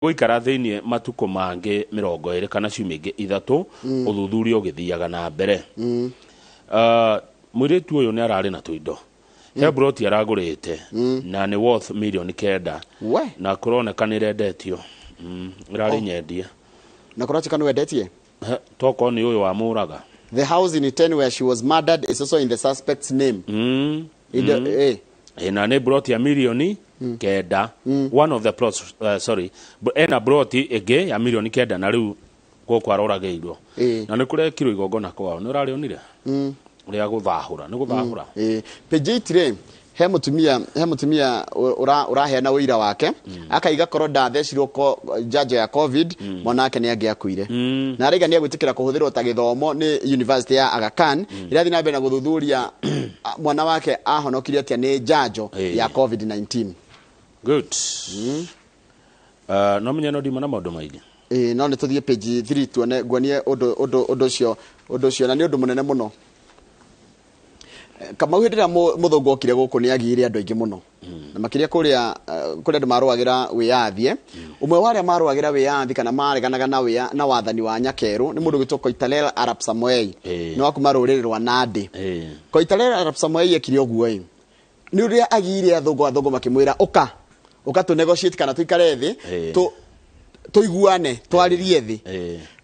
Guikara thiini matuko mange 20 kana ciumia ingĩ ithatũ uthuthuria ũgĩthiaga na mbere. Mũirĩtu ũyũ nĩ ararĩ na tũindo Hebroti aragũrĩte na nĩ worth million 9 na kũroneka nĩ rendetio irarĩ nyendie na kũratika nĩ wendetie toko nĩ ũyũ wa mũraga. The house in Iten where she was murdered is also in the suspect's name. Na nĩ brought ya milioni 9 one of the plots ena brought ĩngĩ ya milioni 9 na rĩu gũkũ aroragĩirwo na nĩ kũrekirwo igongona kwao nĩ ũrarĩonire ũrĩa gũthahũra nĩ gũthahũra page 8 he mutumia uraheana ũira wake akaiga korwo ndathecirwo njanjo ya covid mwanake nĩ angĩakuire na araiga nĩ agwĩtĩkĩra kũhũthĩrwo ta gĩthomo nĩ University ya Aga Khan irathi na mbere na gũthuthuria mwana wake ahonokirie atĩa nĩ njanjo ya covid-19. Good. No menya no ndima na maũndũ maingĩ no nĩ tũthiĩ page 3 tuone ngwonie ũndũ ũcio na nĩ ũndũ mũnene mũno. Kamau hĩndĩ ĩrĩa mũthũngũ okire gũkũ nĩ agĩire andũ aingĩ mũno na makĩria kũrĩa andũ marũagĩra wĩyathi ũmwe wa arĩa marũagĩra wĩyathi kana mareganaga na wathani wa Nyakeru nĩ mũndũ wĩtwo Koitalel Arap Samoei no akuma rũrĩrĩ rwa Nandi. Koitalel Arap Samoei ekire ũguo nĩ ũrĩa agĩire athũngũ makĩmwĩra ũka tu negotiate kana tuikare thĩ tuiguane twaririe thĩ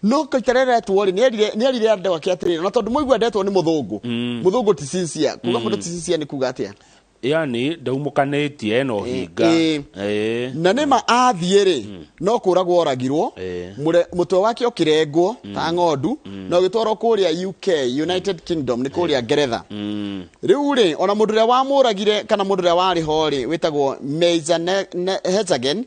no Koitalel tuori nĩ arire andũ ake atĩrĩrĩ na tondũ mũigua ndetwo nĩ mũthũngũ ti sincere kuga mũndũ ti sincere nĩ kuga atĩa yani ndaumukanĩtie no hinga na nĩma athiĩ no kũragwo oragirwo mũtwe wake ũkĩrengwo ta ng'ondu na ũgĩtwarwo kũrĩa UK United Kingdom nĩ kũrĩa Ngeretha rĩu ona mũndũ ũrĩa wamũragire kana mũndũ ũrĩa warĩ ho wĩtagwo Major Hezagen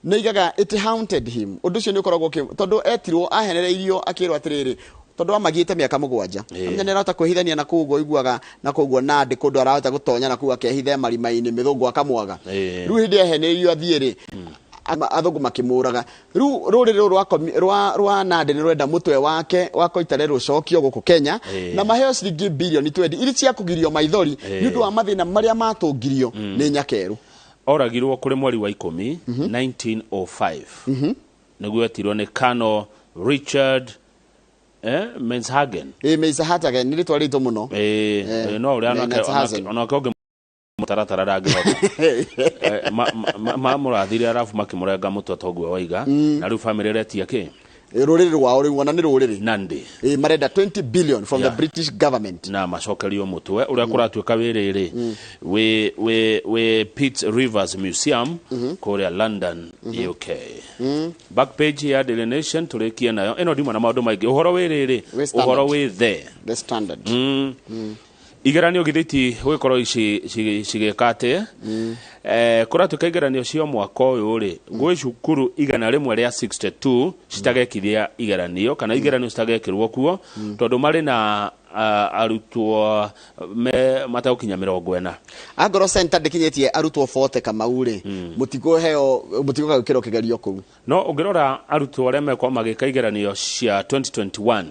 nĩigaga it haunted him ũndũ ũcio nĩ ũkoragwo tondũ etirwo ahenereirio akĩrwo atĩrĩrĩ tondũ amagĩte mĩaka 7 amenya nĩ arahota kwĩhithania na kũguo iguaga na kũguo Nandi kũndũ arahota gũtonya na kuga kehithe marima-inĩ mĩthũngũ akamwaga rĩu hĩndĩ ahenereirio athiĩ athũngũ makĩmũraga rĩu rũrĩrĩ rwa Nandi nĩ rwenda mũtwe wake wa Koitalel ũcokio gũkũ Kenya na maheo ciringi bilioni 20 iria cia kũgirio maithori nĩ ũndũ wa mathĩna marĩa matũngirio nĩ Nyakeru. Oragirwo kũrĩ mweri wa 10 1905 nĩguo etirwo nĩ Colonel Richard Menshagen Menshagen nĩ rĩtwa rĩtũ mũno no ũrĩa onake ũngĩ mũtaratara ndangĩhota mamũrathire arabu makĩmũrenga mũtwe toguo waiga na rĩu famĩlĩ ĩretia kĩ rũrĩrĩ rwao rĩu wana nĩ rũrĩrĩ Nandi marenda 20 billion from the British government na macokerio mũtwe ũrĩa kũratuĩka wĩrĩrĩ we Pitt Rivers Museum kũrĩa London UK. Back page ya Daily Nation tũrĩkie nayo ĩno ndima na maũndũ maingĩ ũhoro wĩrĩrĩ ũhoro wĩ The Standard igeranio githiti gwikorwo cigĩka atĩ kũratuĩka igeranio cia mwaka ũyũ gwĩ cukuru igana rĩmwe rĩa 62 citagekithia igeranio kana igeranio citagekĩrwo kuo tondũ marĩ na arutwo matagũkinya 40 Agro Center ndĩkinyĩtie arutwo 40 Kamau mũtigoheo gwĩkĩrwo kĩgerio kũu no ũngĩrora arutwo arĩa mekwo magĩka igeranio cia 2021